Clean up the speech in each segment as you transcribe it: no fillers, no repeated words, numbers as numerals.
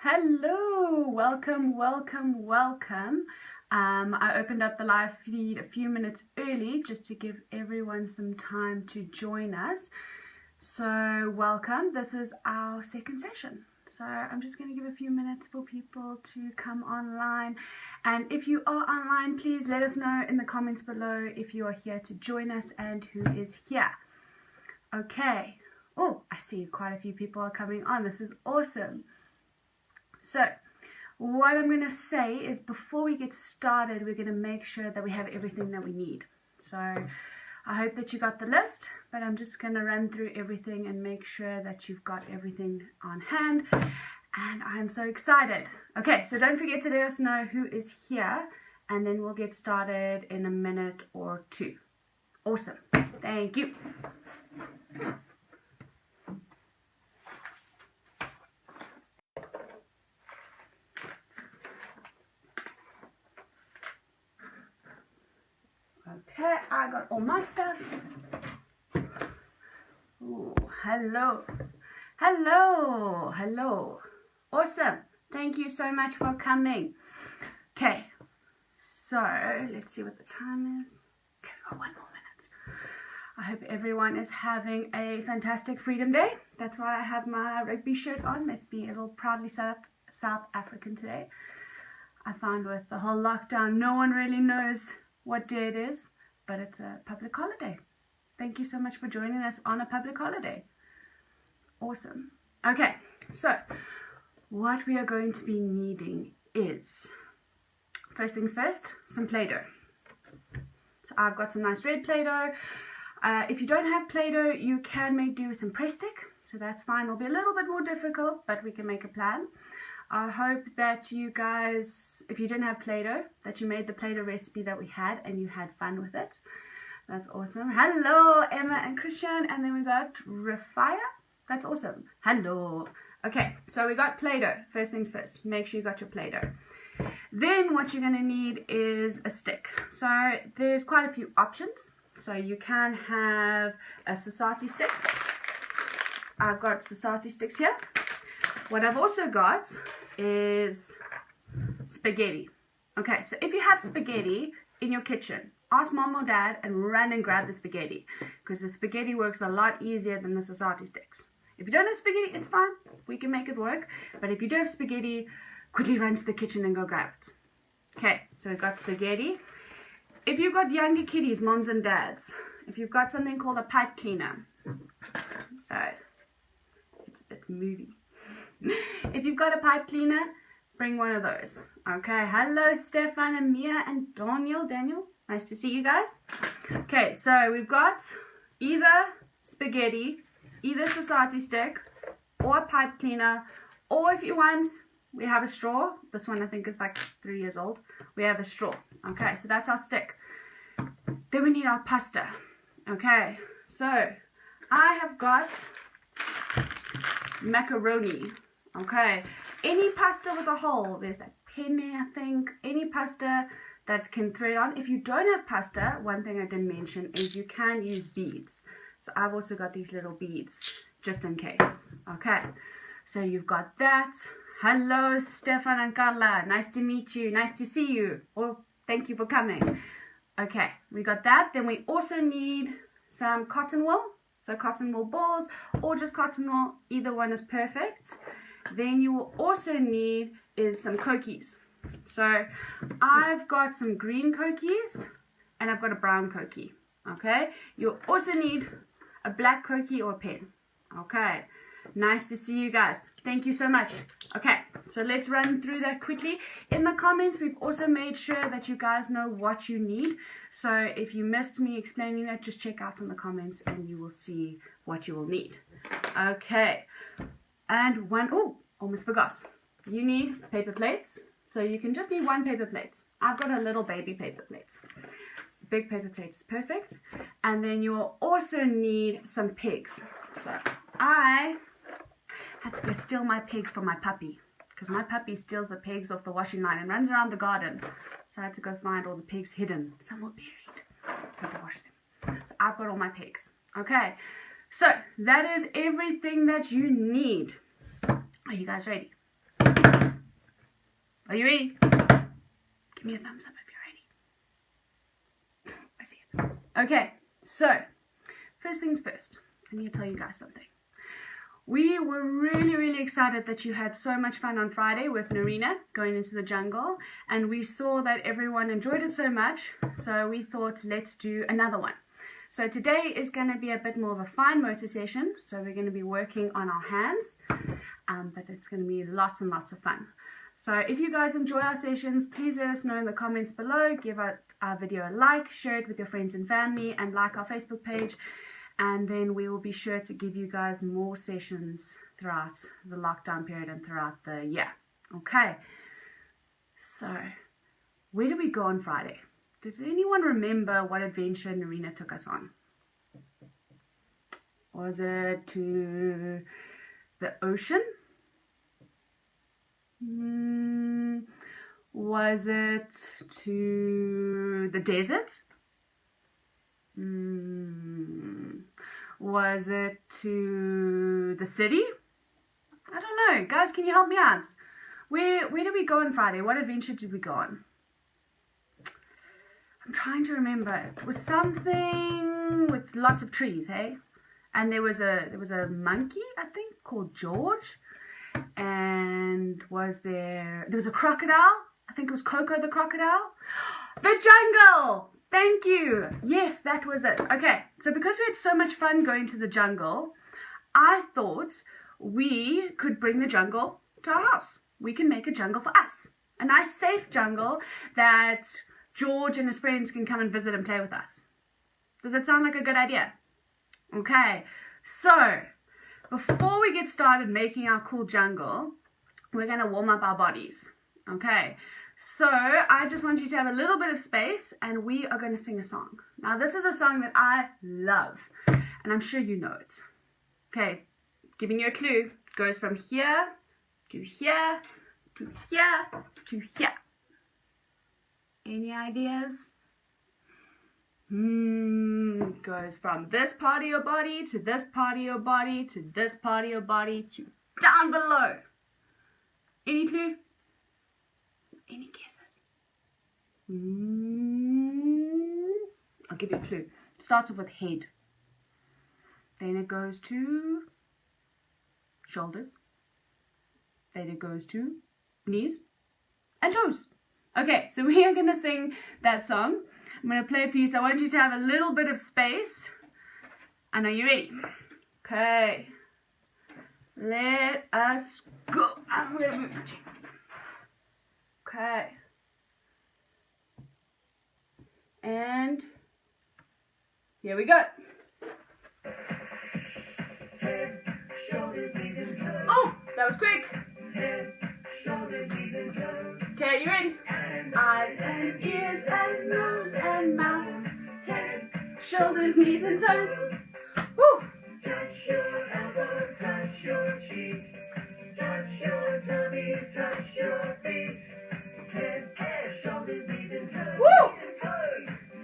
Hello, welcome. I opened up the live feed a few minutes early just to give everyone some time to join us. So welcome. This is our second session. So I'm just going to give a few minutes for people to come online. And if you are online, please let us know in the comments below if you are here to join us and who is here. Okay. Oh, I see quite a few people are coming on. This is awesome. So what I'm going to say is before we get started, we're going to make sure that we have everything that we need. So I hope that you got the list, but I'm just going to run through everything and make sure that you've got everything on hand. And I'm so excited. Okay, so don't forget to let us know who is here, and then we'll get started in a minute or two. Awesome. Thank you. Okay, I got all my stuff. Ooh, hello. Awesome. Thank you so much for coming. Okay, so let's see what the time is. Okay, we got 1 more minute. I hope everyone is having a fantastic Freedom Day. That's why I have my rugby shirt on. Let's be a little proudly South African today. I find with the whole lockdown, no one really knows what day it is, but it's a public holiday. Thank you so much for joining us on a public holiday. Awesome. Okay, so what we are going to be needing is, first things first, some Play-Doh. So I've got some nice red Play-Doh. If you don't have Play-Doh, you can make do with some press stick, so that's fine. It'll be a little bit more difficult, but we can make a plan. I hope that you guys, if you didn't have Play-Doh, that you made the Play-Doh recipe that we had and you had fun with it. That's awesome. Hello, Emma and Christian. And then we got Rafia. That's awesome. Hello. Okay, so we got Play-Doh. First things first, make sure you got your Play-Doh. Then what you're going to need is a stick. So there's quite a few options. So you can have a sosatie stick. I've got sosatie sticks here. What I've also got is spaghetti. Okay, so if you have spaghetti in your kitchen, ask mom or dad and run and grab the spaghetti, because the spaghetti works a lot easier than the sosatie sticks. If you don't have spaghetti, it's fine. We can make it work. But if you do have spaghetti, quickly run to the kitchen and go grab it. Okay, so we've got spaghetti. If you've got younger kiddies, moms and dads, if you've got something called a pipe cleaner, so it's a bit movie. If you've got a pipe cleaner, bring one of those. Okay, hello Stefan and Mia and Daniel. Nice to see you guys. Okay, so we've got either spaghetti, either sosatie stick, or a pipe cleaner, or if you want, we have a straw. This one I think is like 3 years old. We have a straw. Okay, so that's our stick. Then we need our pasta. Okay, so I have got macaroni. Okay, any pasta with a hole, there's that penne, I think, any pasta that can thread on. If you don't have pasta, one thing I didn't mention is you can use beads. So I've also got these little beads just in case. Okay, so you've got that. Hello Stefan and Carla, nice to meet you, nice to see you, or thank you for coming. Okay, we got that. Then we also need some cotton wool. So cotton wool balls or just cotton wool, either one is perfect. Then you will also need is some khokis. So I've got some green khokis and I've got a brown khoki. Okay, you'll also need a black khoki or a pen. Okay, nice to see you guys. Thank you so much. Okay, so let's run through that quickly. In the comments, we've also made sure that you guys know what you need. So if you missed me explaining that, just check out in the comments and you will see what you will need. Okay, and almost forgot. You need paper plates. So you can just need one paper plate. I've got a little baby paper plate. Big paper plate is perfect. And then you will also need some pigs. So I had to go steal my pigs from my puppy, because my puppy steals the pigs off the washing line and runs around the garden. So I had to go find all the pigs hidden. Some were buried. I had to wash them. So I've got all my pigs. Okay, so that is everything that you need. Are you guys ready? Are you ready? Give me a thumbs up if you're ready. I see it. Okay, so first things first, I need to tell you guys something. We were really excited that you had so much fun on Friday with Narina going into the jungle, and we saw that everyone enjoyed it so much, so we thought let's do another one. So today is going to be a bit more of a fine motor session, so we're going to be working on our hands, but it's going to be lots and lots of fun. So if you guys enjoy our sessions, please let us know in the comments below, give our video a like, share it with your friends and family, and like our Facebook page. And then we will be sure to give you guys more sessions throughout the lockdown period and throughout the year. Okay, so where did we go on Friday? Did anyone remember what adventure Narina took us on? Was it to the ocean? Was it to the desert? Was it to the city? I don't know. Guys, can you help me out? Where did we go on Friday? What adventure did we go on? I'm trying to remember. It was something with lots of trees, hey? And there was a monkey, I think, called George. And there was a crocodile. I think it was Coco the crocodile. The jungle! Thank you. Yes, that was it. Okay, so because we had so much fun going to the jungle, I thought we could bring the jungle to our house. We can make a jungle for us. A nice, safe jungle that George and his friends can come and visit and play with us. Does that sound like a good idea? Okay, so before we get started making our cool jungle, we're going to warm up our bodies. Okay. So I just want you to have a little bit of space and we are going to sing a song. Now this is a song that I love and I'm sure you know it. Okay, giving you a clue. It goes from here to here to here to here. Any ideas? It goes from this part of your body to this part of your body to this part of your body to down below. Any clue? Any guesses? I'll give you a clue. It starts off with head. Then it goes to shoulders. Then it goes to knees and toes. Okay, so we are going to sing that song. I'm going to play it for you, so I want you to have a little bit of space. And are you ready? Okay. Let us go. I'm going to move the chair. Okay. And here we go. Head, shoulders, knees and toes. Oh, that was quick. Head, shoulders, knees and toes. Okay, you ready? And Eyes and ears and nose and mouth. head, Shoulders, knees and toes. Woo! touch your elbow, touch your cheek. Touch your tummy, touch your feet. Head, shoulders, knees and toes. Woo!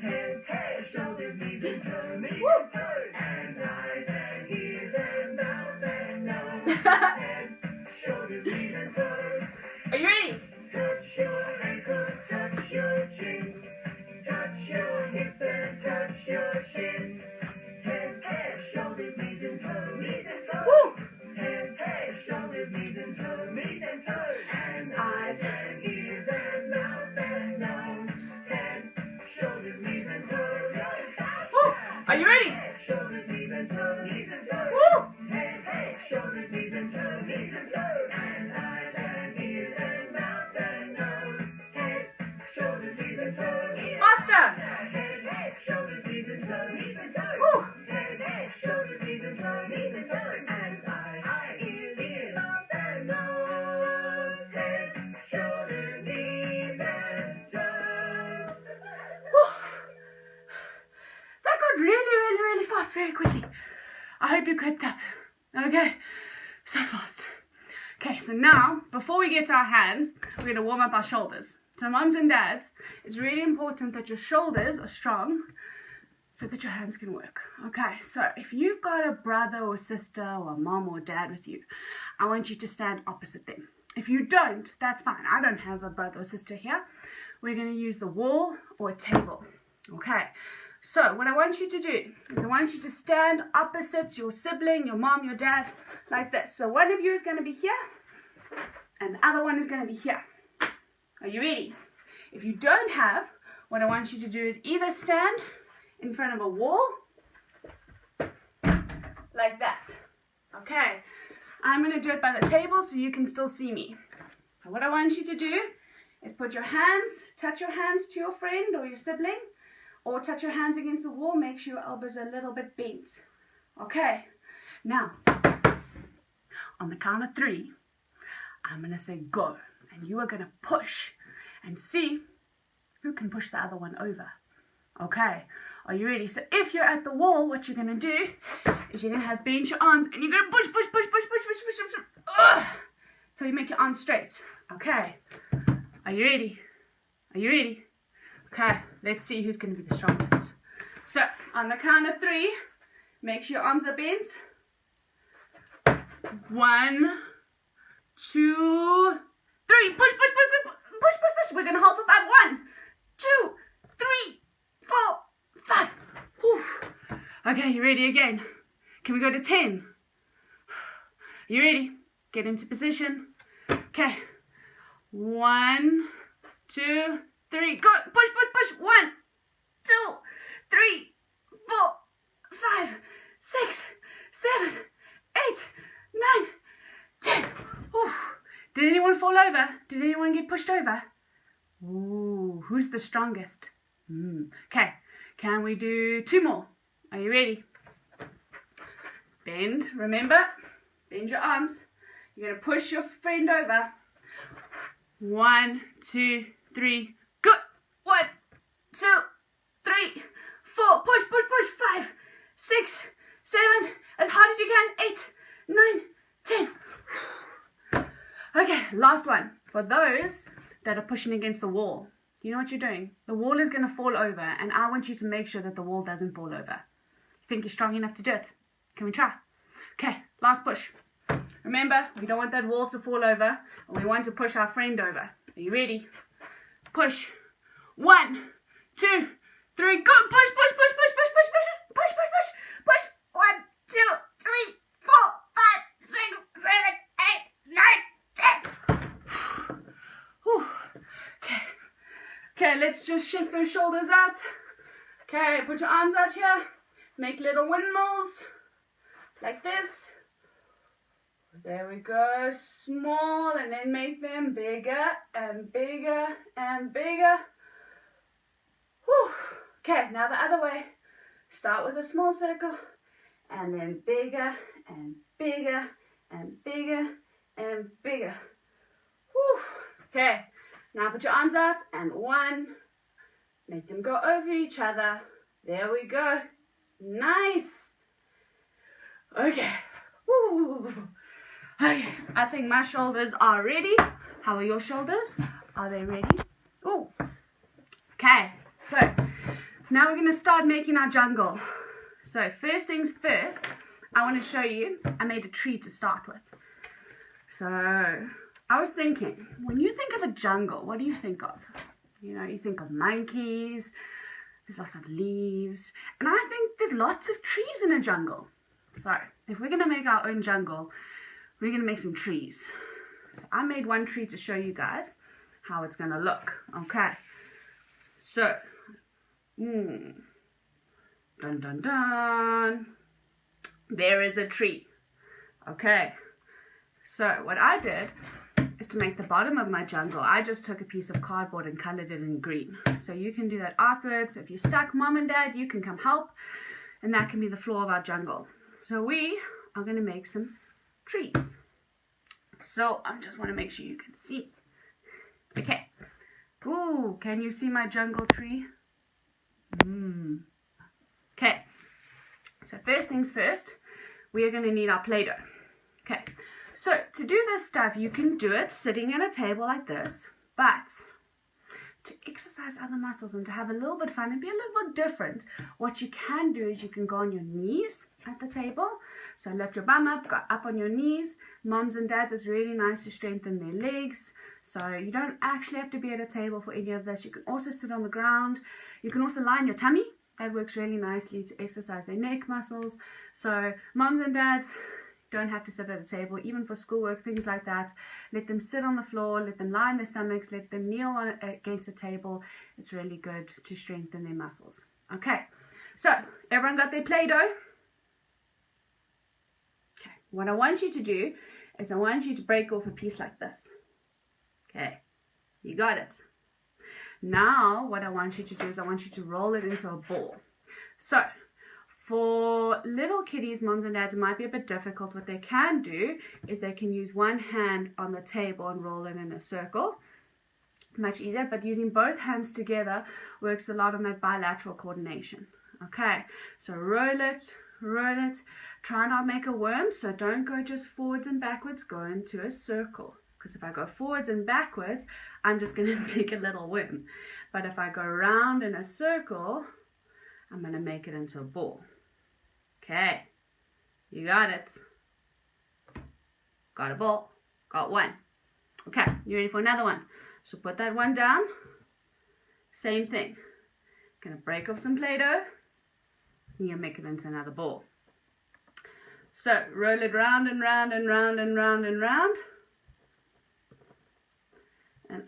Head, shoulders, knees and toes. Knees Woo! and toes. And eyes and ears and mouth and nose. Head, shoulders, knees and toes. Are you ready? Touch your ankle, touch your chin. Touch your hips and touch your shin. Head, shoulders, knees and toes. Knees and toes. Woo! Head, shoulders, knees and toes. Knees and toes. And eyes and ears and mouth and nose. Head, shoulders, knees and toes. Woo! Are you ready? Head, shoulders, knees and toes. Knees and toes. Woo! Head, shoulders, knees and toes. Knees and toes. And eyes and ears and mouth and nose. Head, shoulders, knees and toes. Faster! Head, shoulders, knees and toes. Knees and toes. Woo! Head, shoulders, knees and toes. Knees and toes. And eyes, ears, mouth and nose. Head, shoulders, knees and toes. Woo! That got really fast very quickly. I hope you kept up. Okay, so fast. Okay, so now, before we get to our hands, we're going to warm up our shoulders. So moms and dads, it's really important that your shoulders are strong so that your hands can work. Okay, so if you've got a brother or sister or a mom or dad with you, I want you to stand opposite them. If you don't, that's fine. I don't have a brother or sister here. We're going to use the wall or a table. Okay, so what I want you to do is I want you to stand opposite your sibling, your mom, your dad, like this. So one of you is going to be here and the other one is going to be here. Are you ready? If you don't have, what I want you to do is either stand in front of a wall like that. Okay, I'm going to do it by the table so you can still see me. So what I want you to do is put your hands, touch your hands to your friend or your sibling, or touch your hands against the wall. Make sure your elbows are a little bit bent. Okay, now, on the count of 3, I'm going to say go. And you are going to push and see who can push the other one over. Okay, are you ready? So if you're at the wall, what you're going to do is you're going to have bent your arms and you're going to push, push, push, push, push, push, push, push, push, till you make your arms straight. Okay, are you ready? Are you ready? Okay, let's see who's going to be the strongest. So, on the count of 3, make sure your arms are bent. 1, 2, 3. Push, push, push, push, push, push, push. We're going to hold for 5. 1, 2, 3, 4, 5. Whew. Okay, you ready again? Can we go to 10? You ready? Get into position. Okay. 1, 2, 3. Go. Push, push, push. 1, 2, 3, 4, 5, 6, 7, 8, 9, 10. Whew. Did anyone fall over? Did anyone get pushed over? Ooh, who's the strongest? Okay, can we do 2 more? Are you ready? Bend, remember, bend your arms. You're going to push your friend over. 1, 2, 3, go. 1, 2, 3, 4. Push, push, push. 5, 6, 7. As hard as you can. 8, 9, 10. Okay, last one. For those that are pushing against the wall, you know what you're doing? The wall is going to fall over, and I want you to make sure that the wall doesn't fall over. You think you're strong enough to do it? Can we try? Okay, last push. Remember, we don't want that wall to fall over, and we want to push our friend over. Are you ready? Push. 1, 2, 3, go! Push, push, push, push, push, push, push, push, push, push, push. 1, 2, 3, 4, 5, 6, 7, 8, 9, 10. Whew. Okay. Okay, let's just shake those shoulders out. Okay, put your arms out here. Make little windmills. Like this. There we go. Small, and then make them bigger and bigger and bigger. Whew. Okay, now the other way. Start with a small circle, and then bigger and bigger and bigger and bigger. Whew. Okay, now put your arms out, and 1. Make them go over each other. There we go. Nice. Okay. Woo. Okay, I think my shoulders are ready. How are your shoulders? Are they ready? Ooh. Okay, so now we're going to start making our jungle. So first things first, I want to show you, I made a tree to start with. So I was thinking, when you think of a jungle, what do you think of? You know, you think of monkeys, there's lots of leaves, and I think there's lots of trees in a jungle. So if we're going to make our own jungle, we're going to make some trees. So I made one tree to show you guys how it's going to look. Okay. So, dun dun dun. There is a tree. Okay. So what I did is to make the bottom of my jungle, I just took a piece of cardboard and colored it in green. So you can do that afterwards. If you're stuck, mom and dad, you can come help. And that can be the floor of our jungle. So we are going to make some trees. So I just want to make sure you can see. Okay. Ooh, can you see my jungle tree? Okay. So first things first, we are going to need our Play-Doh. Okay. So to do this stuff, you can do it sitting at a table like this. But to exercise other muscles and to have a little bit fun and be a little bit different. What you can do is you can go on your knees at the table. So lift your bum up, go up on your knees. Moms and dads, it's really nice to strengthen their legs. So you don't actually have to be at a table for any of this. You can also sit on the ground. You can also lie on your tummy. That works really nicely to exercise their neck muscles. So moms and dads don't have to sit at a table, even for schoolwork, things like that. Let them sit on the floor, let them lie on their stomachs, let them kneel against a table. It's really good to strengthen their muscles. Okay, so everyone got their Play-Doh? Okay, what I want you to do is I want you to break off a piece like this. Okay, you got it. Now what I want you to do is I want you to roll it into a ball. So for little kiddies, moms and dads, it might be a bit difficult. What they can do is they can use one hand on the table and roll it in a circle. Much easier, but using both hands together works a lot on that bilateral coordination. Okay, so roll it, try not make a worm, so don't go just forwards and backwards, go into a circle. Because if I go forwards and backwards, I'm just going to make a little worm. But if I go round in a circle, I'm going to make it into a ball. Okay, you got it. Got a ball, got one. Okay, you ready for another one? So put that one down. Same thing. Gonna break off some Play-Doh. And you'll make it into another ball. So roll it round and round and round and round and round. And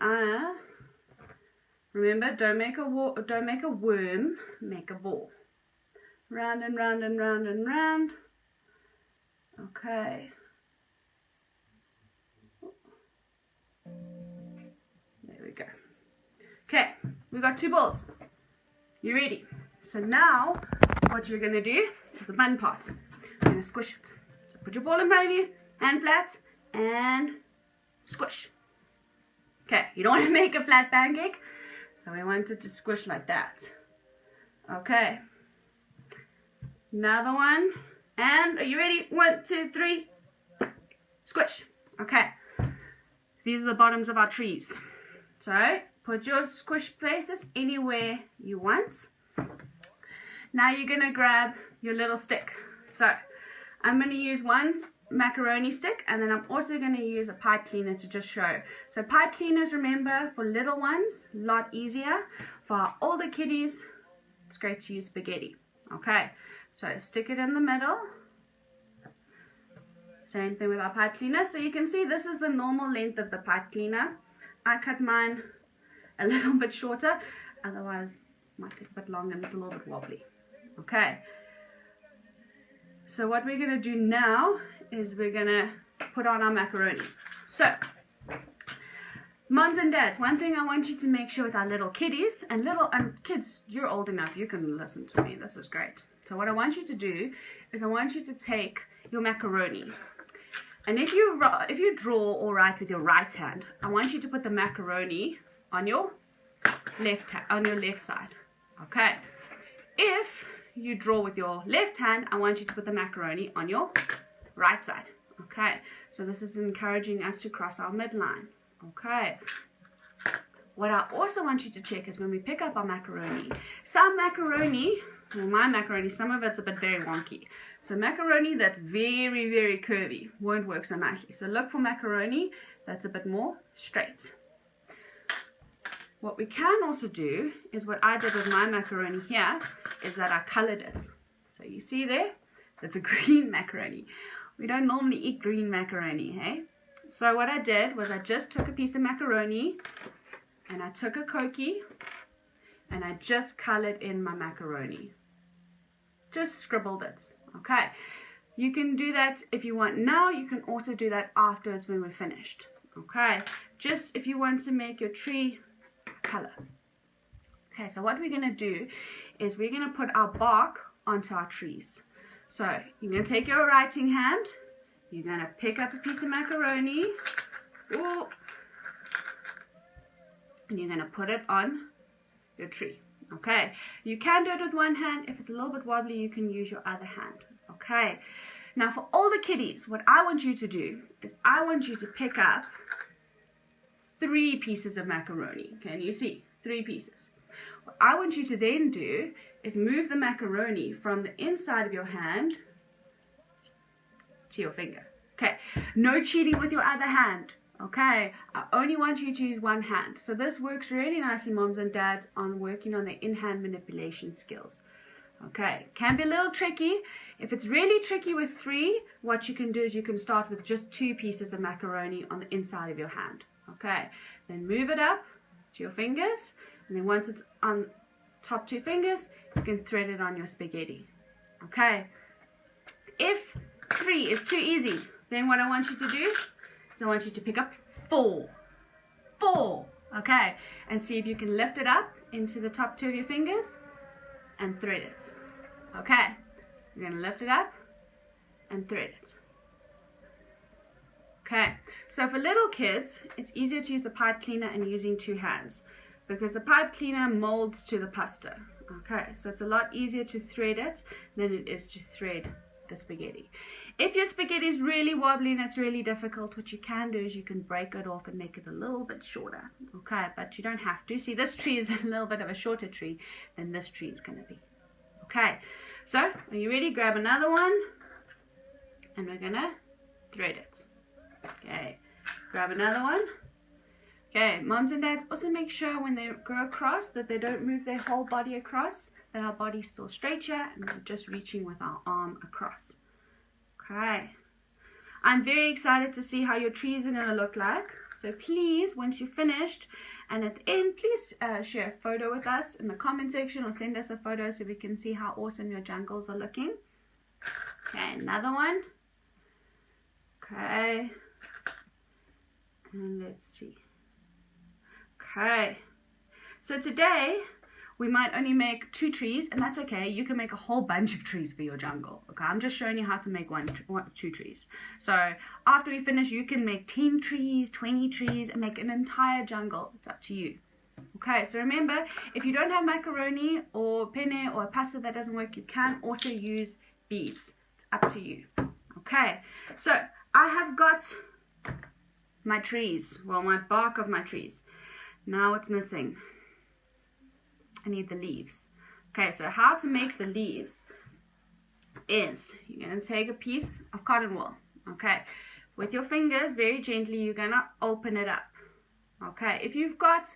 remember, don't make a worm, make a ball. Round and round and round and round. Okay. There we go. Okay, we've got two balls. You ready? So now, what you're going to do is the fun part. You're going to squish it. So put your ball in front of you, hand flat, and squish. Okay, you don't want to make a flat pancake, so we want it to squish like that. Okay. Another one. And are you ready? 1, 2, 3. Squish. Okay. These are the bottoms of our trees. So put your squish places anywhere you want. Now you're going to grab your little stick. So I'm going to use one macaroni stick, and then I'm also going to use a pipe cleaner to just show. So pipe cleaners, remember, for little ones, a lot easier. For our older kiddies, it's great to use spaghetti. Okay, so stick it in the middle. Same thing with our pipe cleaner. So you can see this is the normal length of the pipe cleaner. I cut mine a little bit shorter, otherwise it might take a bit long and it's a little bit wobbly. Okay, so what we're going to do now is we're going to put on our macaroni. So moms and dads, one thing I want you to make sure with our little kiddies, and kids, you're old enough, you can listen to me, this is great. So what I want you to do is I want you to take your macaroni, and if you draw or write with your right hand, I want you to put the macaroni on your left side. Okay, if you draw with your left hand, I want you to put the macaroni on your right side. Okay, so this is encouraging us to cross our midline. Okay, what I also want you to check is when we pick up our macaroni, some macaroni, well, my macaroni, some of it's a bit very wonky. So macaroni that's very, very curvy won't work so nicely. So look for macaroni that's a bit more straight. What we can also do is what I did with my macaroni here is that I colored it. So you see there, that's a green macaroni. We don't normally eat green macaroni, hey? So what I did was I just took a piece of macaroni and I took a khoki and I just colored in my macaroni. Just scribbled it, okay? You can do that if you want now. You can also do that afterwards when we're finished, okay? Just if you want to make your tree color. Okay, so what we're going to do is we're going to put our bark onto our trees. So you're going to take your writing hand, you're going to pick up a piece of macaroni, ooh, and you're going to put it on your tree. Okay, you can do it with one hand. If it's a little bit wobbly, you can use your other hand. Okay, now for all the kiddies, what I want you to do is I want you to pick up 3 pieces of macaroni. Can you see? 3 pieces. What I want you to then do is move the macaroni from the inside of your hand to your finger. Okay, no cheating with your other hand. Okay, I only want you to use one hand. So this works really nicely, moms and dads, on working on their in-hand manipulation skills. Okay, can be a little tricky. If it's really tricky with 3, what you can do is you can start with just 2 pieces of macaroni on the inside of your hand. Okay, then move it up to your fingers, and then once it's on top 2 fingers, you can thread it on your spaghetti. Okay, if 3 is too easy, then what I want you to do is I want you to pick up 4. 4, okay, and see if you can lift it up into the top 2 of your fingers and thread it. Okay, you're going to lift it up and thread it. Okay, so for little kids, it's easier to use the pipe cleaner and using 2 hands because the pipe cleaner molds to the pasta. Okay, so it's a lot easier to thread it than it is to thread the spaghetti. If your spaghetti is really wobbly and it's really difficult, what you can do is you can break it off and make it a little bit shorter. Okay, but you don't have to. See, this tree is a little bit of a shorter tree than this tree is going to be. Okay, so are you ready? Grab another one and we're going to thread it. Okay, grab another one. Okay, moms and dads, also make sure when they go across that they don't move their whole body across, that our body's still straight here and we're just reaching with our arm across. Okay, I'm very excited to see how your trees are going to look like. So please, once you're finished and at the end, please share a photo with us in the comment section or send us a photo so we can see how awesome your jungles are looking. Okay, another one. Okay, and let's see. Okay, so today we might only make 2 trees, and that's okay. You can make a whole bunch of trees for your jungle. Okay, I'm just showing you how to make 2 trees. So after we finish, you can make 10 trees, 20 trees, and make an entire jungle. It's up to you. Okay, so remember, if you don't have macaroni or penne or pasta that doesn't work, you can also use beads. It's up to you. Okay, so I have got my trees, well, my bark of my trees. Now what's missing? I need the leaves. Okay, so how to make the leaves is you're going to take a piece of cotton wool. Okay, with your fingers, very gently, you're going to open it up. Okay, if you've got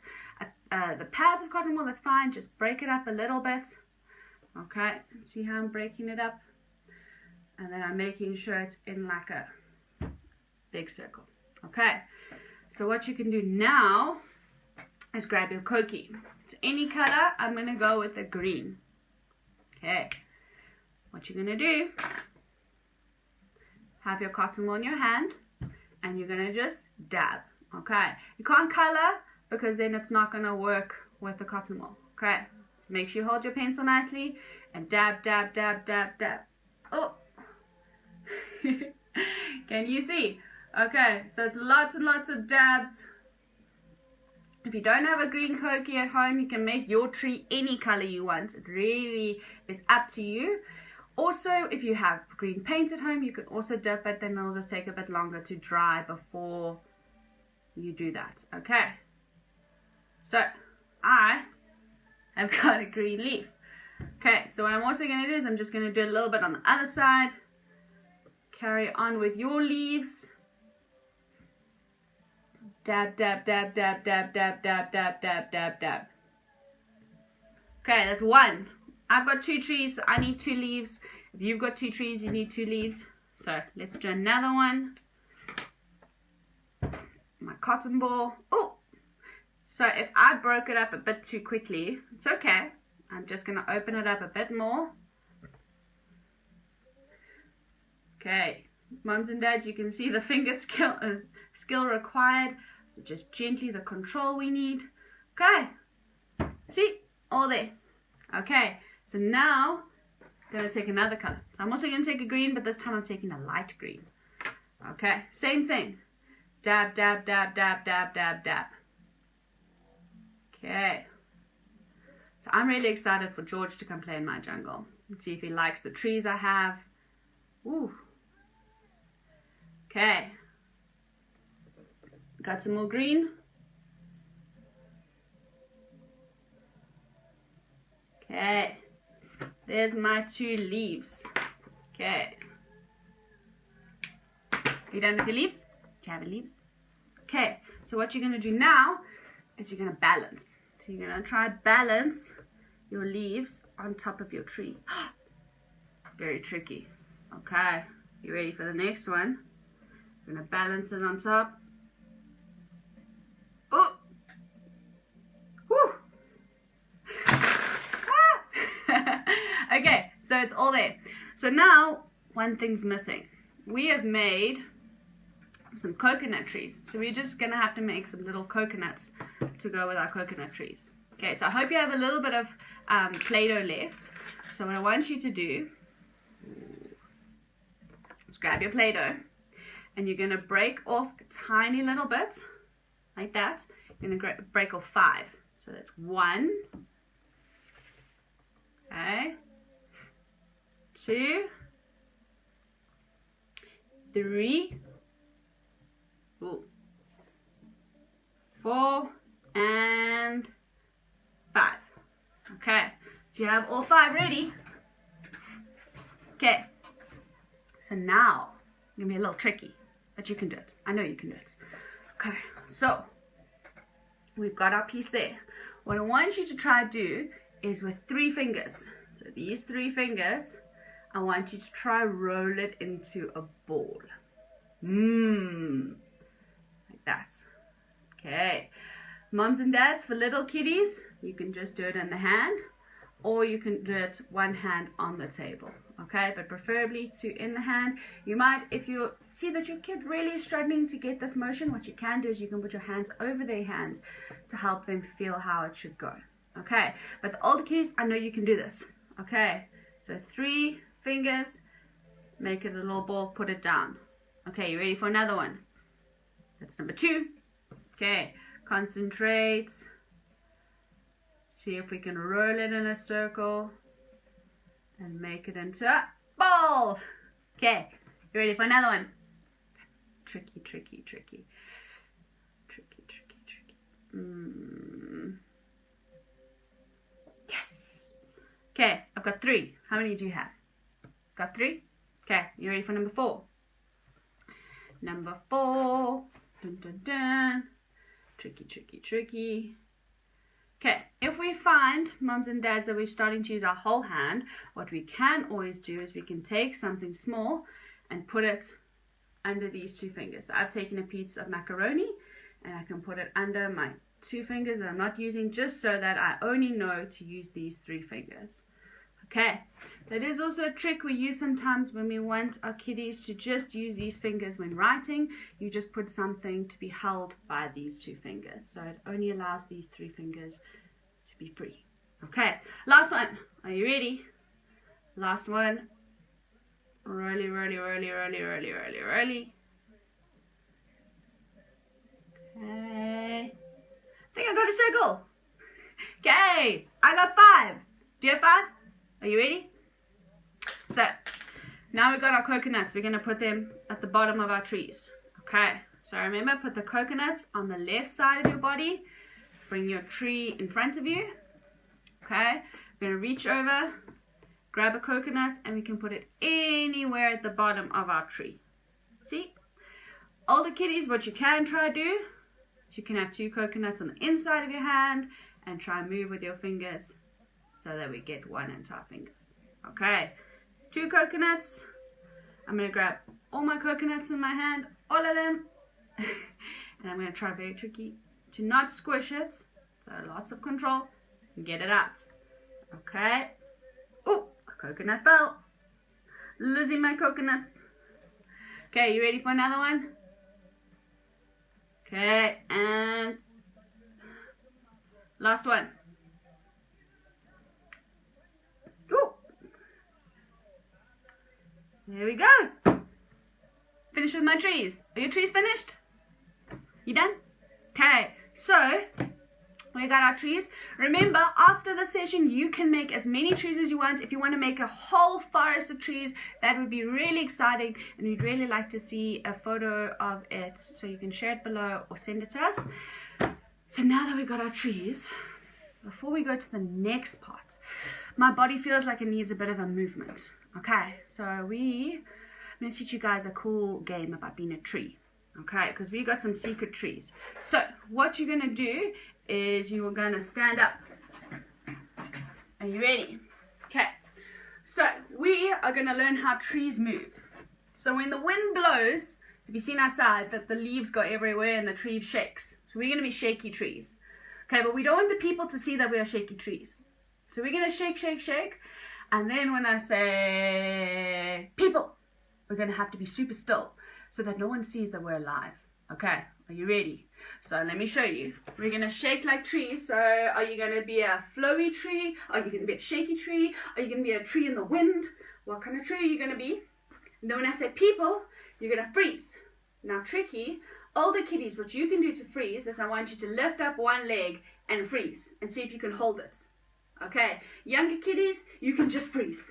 the pads of cotton wool, that's fine. Just break it up a little bit. Okay, see how I'm breaking it up? And then I'm making sure it's in like a big circle. Okay, so what you can do now is grab your khoki. So any color, I'm going to go with the green. Okay, what you're going to do, have your cotton wool in your hand and you're going to just dab. Okay, you can't color because then it's not going to work with the cotton wool. Okay, so make sure you hold your pencil nicely and dab, dab, dab, dab, dab. Oh, can you see? Okay, so it's lots and lots of dabs. If you don't have a green khoki at home, you can make your tree any color you want. It really is up to you. Also, if you have green paint at home, you can also dip it, then it'll just take a bit longer to dry before you do that. Okay, so I have got a green leaf. Okay, so what I'm also going to do is I'm just going to do a little bit on the other side. Carry on with your leaves. Dab, dab, dab, dab, dab, dab, dab, dab, dab, dab, dab. Okay, that's 1. I've got 2 trees, so I need 2 leaves. If you've got 2 trees, you need 2 leaves. So let's do another one. My cotton ball. Oh, so if I broke it up a bit too quickly, it's okay. I'm just going to open it up a bit more. Okay, moms and dads, you can see the finger skill required. So just gently the control we need. Okay, see, all there. Okay, so now I'm going to take another color. So I'm also going to take a green, but this time I'm taking a light green. Okay, same thing. Dab, dab, dab, dab, dab, dab, dab. Okay, so I'm really excited for George to come play in my jungle. Let's see if he likes the trees I have. Ooh. Okay, got some more green. Okay, there's my 2 leaves. Okay. You done with your leaves? Do you have any leaves? Okay, so what you're going to do now is you're going to balance. So you're going to try balance your leaves on top of your tree. Very tricky. Okay, you ready for the next one? You're going to balance it on top. Oh! Woo! Okay, so it's all there. So now, one thing's missing. We have made some coconut trees. So we're just going to have to make some little coconuts to go with our coconut trees. Okay, so I hope you have a little bit of Play-Doh left. So what I want you to do is grab your Play-Doh and you're going to break off a tiny little bit, like that. You're going to break off 5. So that's 1. Okay. 2. 3. 4 and 5. Okay, do you have all 5 ready? Okay, so now it's gonna be a little tricky, but you can do it. I know you can do it. Okay, so we've got our piece there. What I want you to try to do is with 3 fingers. So these 3 fingers, I want you to try roll it into a ball. Like that. Okay, moms and dads, for little kiddies, you can just do it in the hand, or you can do it one hand on the table. Okay, but preferably in the hand. You might, if you see that your kid really is struggling to get this motion, what you can do is you can put your hands over their hands to help them feel how it should go. Okay, but the older kiddies, I know you can do this. Okay, so 3 fingers, make it a little ball, put it down. Okay, you ready for another one? That's number 2. Okay, concentrate. See if we can roll it in a circle and make it into a ball. Okay, you ready for another one? Tricky, tricky, tricky. Tricky, tricky, tricky. Yes! Okay, I've got 3. How many do you have? Got 3? Okay, you ready for number 4? Number 4. Dun, dun, dun. Tricky, tricky, tricky. Okay, if we find, moms and dads, that we're starting to use our whole hand, what we can always do is we can take something small and put it under these 2 fingers. So I've taken a piece of macaroni and I can put it under my 2 fingers that I'm not using, just so that I only know to use these 3 fingers. Okay, that is also a trick we use sometimes when we want our kiddies to just use these fingers when writing. You just put something to be held by these 2 fingers. So it only allows these 3 fingers to be free. Okay, last one. Are you ready? Last one. Rolly, rolly, rolly, rolly, rolly, rolly, rolly. Okay. I think I got a circle. Okay, I got 5. Do you have 5? Are you ready? So, now we've got our coconuts. We're going to put them at the bottom of our trees. Okay, so remember, put the coconuts on the left side of your body. Bring your tree in front of you. Okay, we're going to reach over, grab a coconut, and we can put it anywhere at the bottom of our tree. See? Older kiddies, what you can try to do is you can have 2 coconuts on the inside of your hand and try and move with your fingers, so that we get 1 into our fingers. Okay, 2 coconuts. I'm going to grab all my coconuts in my hand, all of them. And I'm going to try very tricky to not squish it. So lots of control and get it out. Okay. Oh, a coconut fell. Losing my coconuts. Okay, you ready for another one? Okay, and last one. There we go. Finished with my trees. Are your trees finished? You done? Okay, so we got our trees. Remember, after the session, you can make as many trees as you want. If you want to make a whole forest of trees, that would be really exciting, and we'd really like to see a photo of it, so you can share it below or send it to us. So now that we got our trees, before we go to the next part, my body feels like it needs a bit of a movement. Okay, so I'm going to teach you guys a cool game about being a tree. Okay, because we got some secret trees. So what you're going to do is you are going to stand up. Are you ready? Okay, so we are going to learn how trees move. So when the wind blows, have you seen outside that the leaves go everywhere and the tree shakes? So we're going to be shaky trees. Okay, but we don't want the people to see that we are shaky trees. So we're going to shake, shake, shake. And then when I say people, we're going to have to be super still so that no one sees that we're alive. Okay, are you ready? So let me show you. We're going to shake like trees. So are you going to be a flowy tree? Are you going to be a shaky tree? Are you going to be a tree in the wind? What kind of tree are you going to be? And then when I say people, you're going to freeze. Now tricky, older kiddies, what you can do to freeze is I want you to lift up one leg and freeze and see if you can hold it. Okay, younger kiddies, you can just freeze.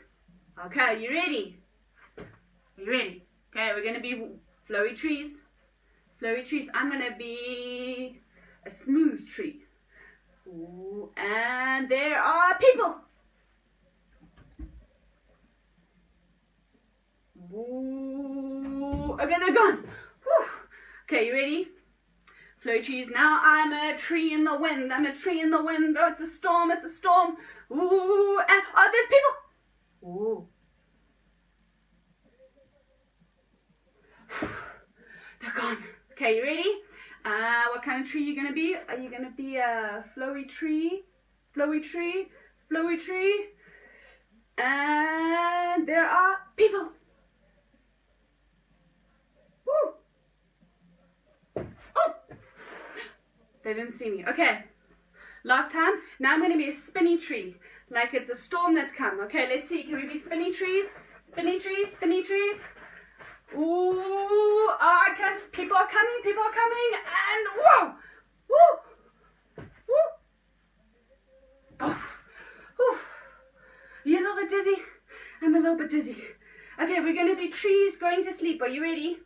Okay, you ready? Are you ready? Okay, we're going to be flowy trees. Flowy trees. I'm going to be a smooth tree. Ooh, and there are people. Ooh, okay, they're gone. Whew. Okay, you ready? Flowy trees. Now I'm a tree in the wind. I'm a tree in the wind. Oh, it's a storm. It's a storm. Ooh, and oh, there's people. Ooh. They're gone. Okay, you ready? What kind of tree are you gonna be? Are you gonna be a flowy tree? Flowy tree? Flowy tree? And there are people. Woo! Oh! They didn't see me. Okay. Last time. Now I'm going to be a spinny tree. Like it's a storm that's come. Okay, let's see. Can we be spinny trees? Spinny trees? Spinny trees? Ooh! I guess people are coming. People are coming. And whoa! Woo! Woo! Oof. Oof. You're a little bit dizzy. I'm a little bit dizzy. Okay, we're going to be trees going to sleep. Are you ready?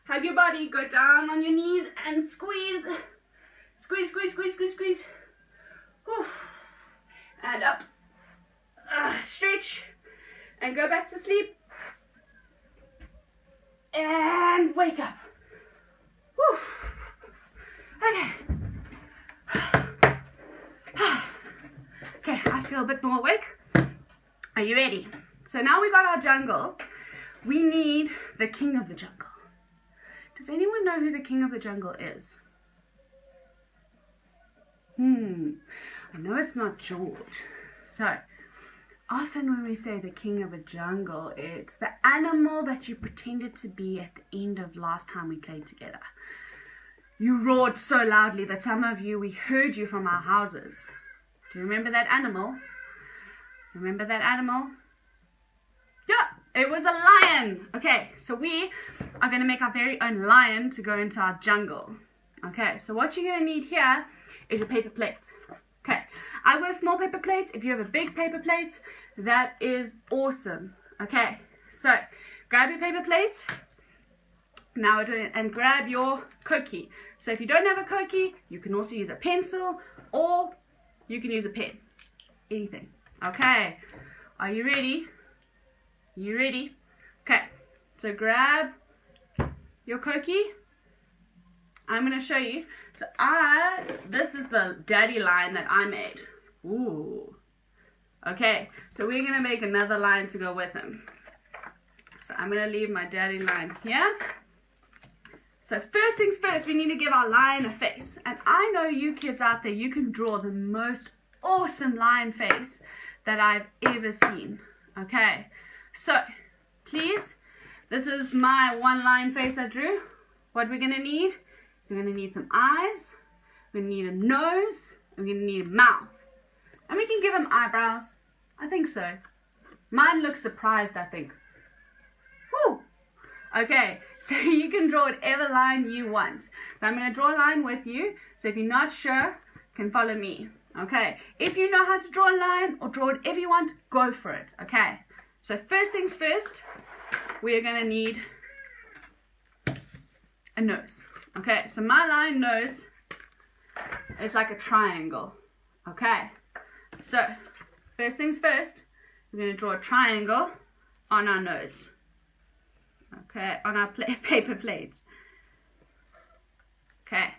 Hug your body. Go down on your knees and squeeze. Squeeze, squeeze, squeeze, squeeze, squeeze. Oof. And up. Stretch. And go back to sleep. And wake up. Oof. Okay. Okay, I feel a bit more awake. Are you ready? So now we got our jungle. We need the king of the jungle. Does anyone know who the king of the jungle is? I know it's not George. So, often when we say the king of a jungle, it's the animal that you pretended to be at the end of last time we played together. You roared so loudly that some of you, we heard you from our houses. Do you remember that animal? Remember that animal? Yeah, it was a lion. Okay, so we are going to make our very own lion to go into our jungle. Okay, so what you're going to need here is your paper plate. Okay, I've got a small paper plate. If you have a big paper plate, that is awesome. Okay, so grab your paper plate. Now we're doing it, and grab your khoki. So if you don't have a khoki, you can also use a pencil or you can use a pen. Anything. Okay, are you ready? You ready? Okay, so grab your khoki. I'm going to show you. So this is the daddy line that I made. Ooh. Okay, so we're going to make another line to go with him. So I'm going to leave my daddy line here. So first things first, we need to give our lion a face. And I know you kids out there, you can draw the most awesome lion face that I've ever seen. Okay, so please, this is my one lion face I drew. What we're going to need, so we're going to need some eyes, we're going to need a nose, and we're going to need a mouth. And we can give him eyebrows. I think so. Mine looks surprised, I think. Woo! Okay, so you can draw whatever line you want. So I'm going to draw a line with you, so if you're not sure, you can follow me. Okay, if you know how to draw a line or draw whatever you want, go for it. Okay, so first things first, we are going to need a nose. Okay, so my line nose is like a triangle. Okay, so first things first, we're going to draw a triangle on our nose. Okay, on our paper plates. Okay,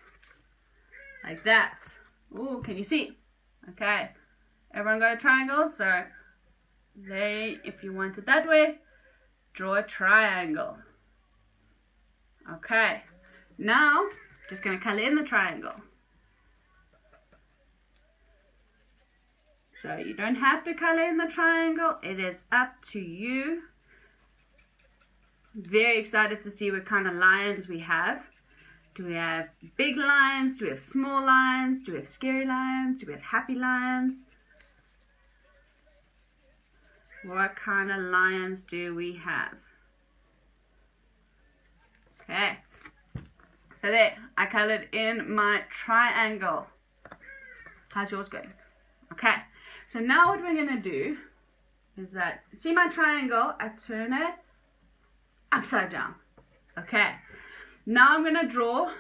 like that. Ooh, can you see? Okay, everyone got a triangle? So, if you want it that way, draw a triangle. Okay, now, just going to color in the triangle. So you don't have to color in the triangle. It is up to you. Very excited to see what kind of lions we have. Do we have big lions? Do we have small lions? Do we have scary lions? Do we have happy lions? What kind of lions do we have? Okay. So there, I colored in my triangle. How's yours going? Okay. So now what we're going to do is that, see my triangle, I turn it upside down. Okay. Now I'm going to draw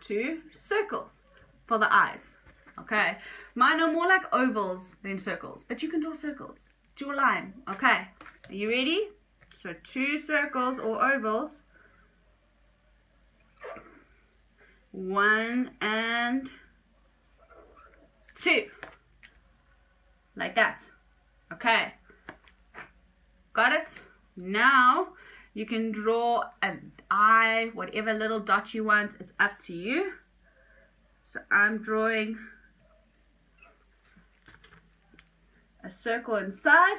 2 circles for the eyes. Okay. Mine are more like ovals than circles, but you can draw circles. Draw a line. Okay. Are you ready? So 2 circles or ovals. 1 and 2. Like that. Okay. Got it? Now you can draw an eye, whatever little dot you want. It's up to you. So I'm drawing a circle inside.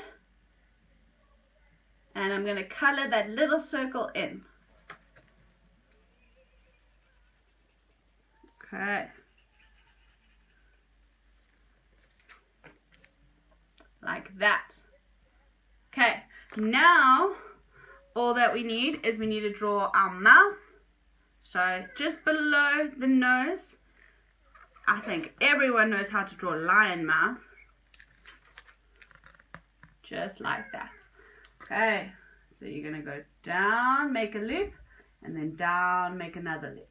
And I'm going to color that little circle in. Okay. Like that. Okay, now all that we need is we need to draw our mouth. So just below the nose, I think everyone knows how to draw a lion mouth. Just like that. Okay, so you're going to go down, make a loop, and then down, make another loop.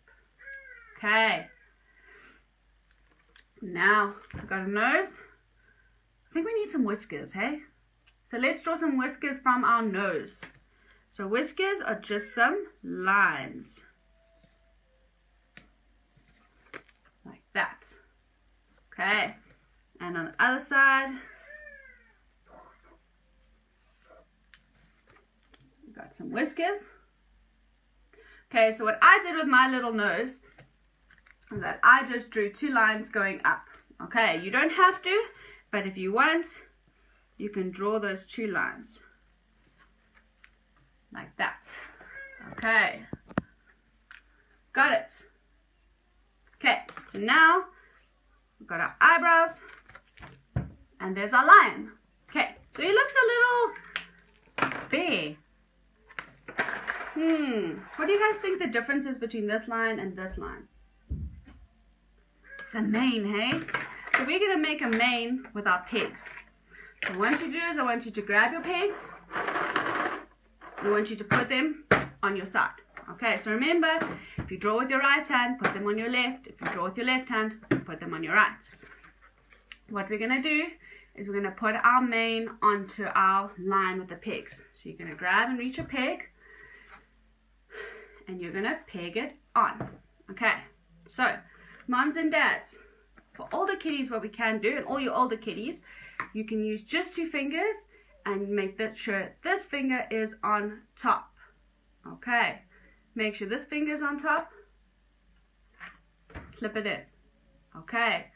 Okay. Now, I've got a nose. I think we need some whiskers, hey? So let's draw some whiskers from our nose. So whiskers are just some lines. Like that. Okay. And on the other side, we've got some whiskers. Okay, so what I did with my little nose is that I just drew 2 lines going up. Okay, you don't have to, but if you want, you can draw those 2 lines. Like that. Okay. Got it. Okay, so now we've got our eyebrows and there's our lion. Okay, so he looks a little bear. What do you guys think the difference is between this line and this line? It's the mane, hey? So we're going to make a mane with our pegs. So what you do is I want you to grab your pegs. I want you to put them on your side. Okay, so remember, if you draw with your right hand, put them on your left. If you draw with your left hand, put them on your right. What we're going to do is we're going to put our mane onto our line with the pegs. So you're going to grab and reach a peg, and you're going to peg it on. Okay, so moms and dads, for older kiddies, what we can do, and all your older kiddies, you can use just 2 fingers and make sure this finger is on top. Okay, make sure this finger is on top. Flip it in. Okay,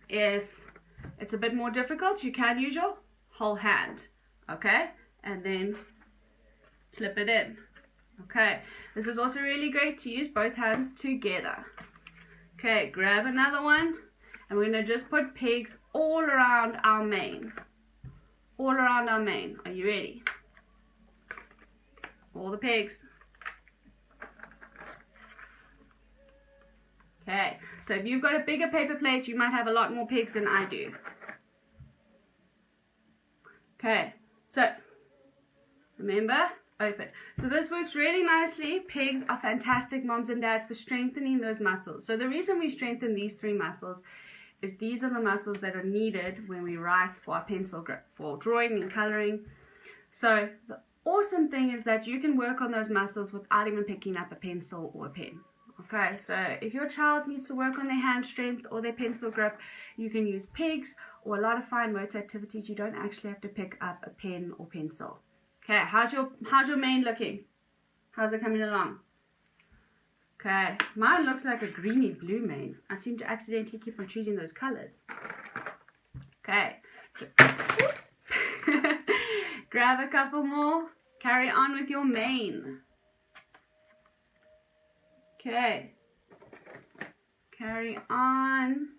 if it's a bit more difficult, you can use your whole hand. Okay, and then flip it in. Okay, this is also really great to use both hands together. Okay, grab another one, and we're going to just put pegs all around our mane. All around our mane. Are you ready? All the pegs. Okay, so if you've got a bigger paper plate, you might have a lot more pegs than I do. Okay, so remember, open. So this works really nicely. Pegs are fantastic, moms and dads, for strengthening those muscles. So the reason we strengthen these 3 muscles is these are the muscles that are needed when we write for our pencil grip, for drawing and coloring. So the awesome thing is that you can work on those muscles without even picking up a pencil or a pen. Okay, so if your child needs to work on their hand strength or their pencil grip, you can use pegs or a lot of fine motor activities. You don't actually have to pick up a pen or pencil. Okay, how's your mane looking? How's it coming along? Okay, mine looks like a greeny blue mane. I seem to accidentally keep on choosing those colors. Okay, so grab a couple more. Carry on with your mane. Okay, carry on.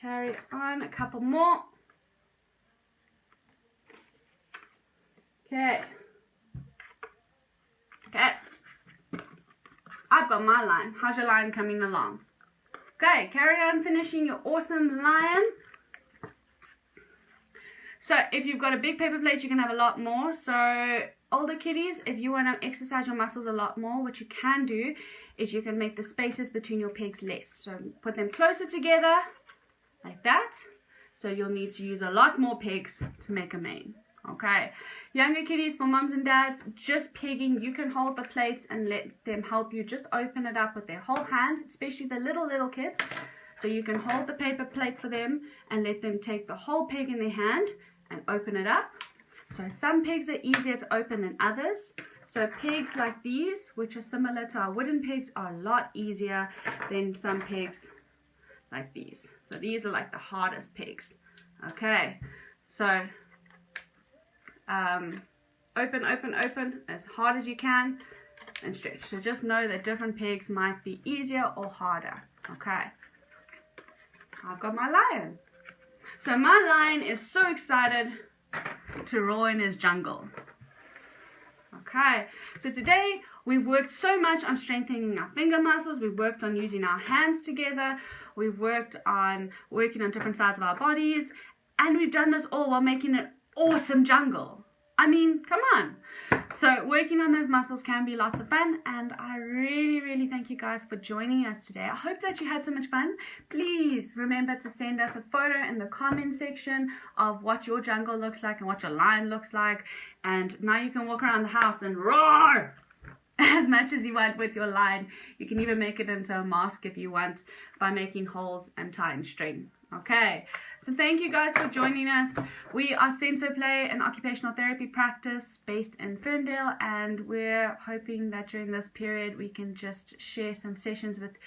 Carry on, a couple more. Okay. Okay. I've got my line. How's your line coming along? Okay, carry on finishing your awesome lion. So if you've got a big paper plate, you can have a lot more. So older kiddies, if you want to exercise your muscles a lot more, what you can do is you can make the spaces between your pegs less. So put them closer together, like that. So you'll need to use a lot more pegs to make a mane. Okay, younger kiddies, for moms and dads, just pegging, you can hold the plates and let them help you just open it up with their whole hand, especially the little kids. So you can hold the paper plate for them and let them take the whole peg in their hand and open it up. So some pegs are easier to open than others. So pegs like these, which are similar to our wooden pegs, are a lot easier than some pegs like these. So these are like the hardest pegs. Okay, so open as hard as you can and stretch. So just know that different pegs might be easier or harder. Okay, I've got my lion. So my lion is so excited to roar in his jungle. Okay, so today we've worked so much on strengthening our finger muscles. We've worked on using our hands together. We've worked on working on different sides of our bodies, and we've done this all while making an awesome jungle. I mean, come on. So working on those muscles can be lots of fun, and I really thank you guys for joining us today. I hope that you had so much fun. Please remember to send us a photo in the comment section of what your jungle looks like and what your lion looks like. And now you can walk around the house and roar as much as you want with your line. You can even make it into a mask if you want by making holes and tying string. Okay, so thank you guys for joining us. We are Senso Play, an occupational therapy practice based in Ferndale, and we're hoping that during this period we can just share some sessions with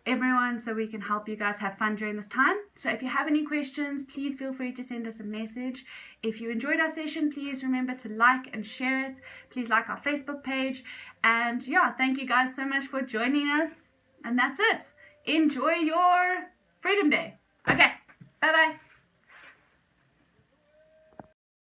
everyone so we can help you guys have fun during this time. So if you have any questions, please feel free to send us a message. If you enjoyed our session, please remember to like and share it. Please like our Facebook page. And yeah, thank you guys so much for joining us. And that's it. Enjoy your Freedom Day. Okay, bye-bye.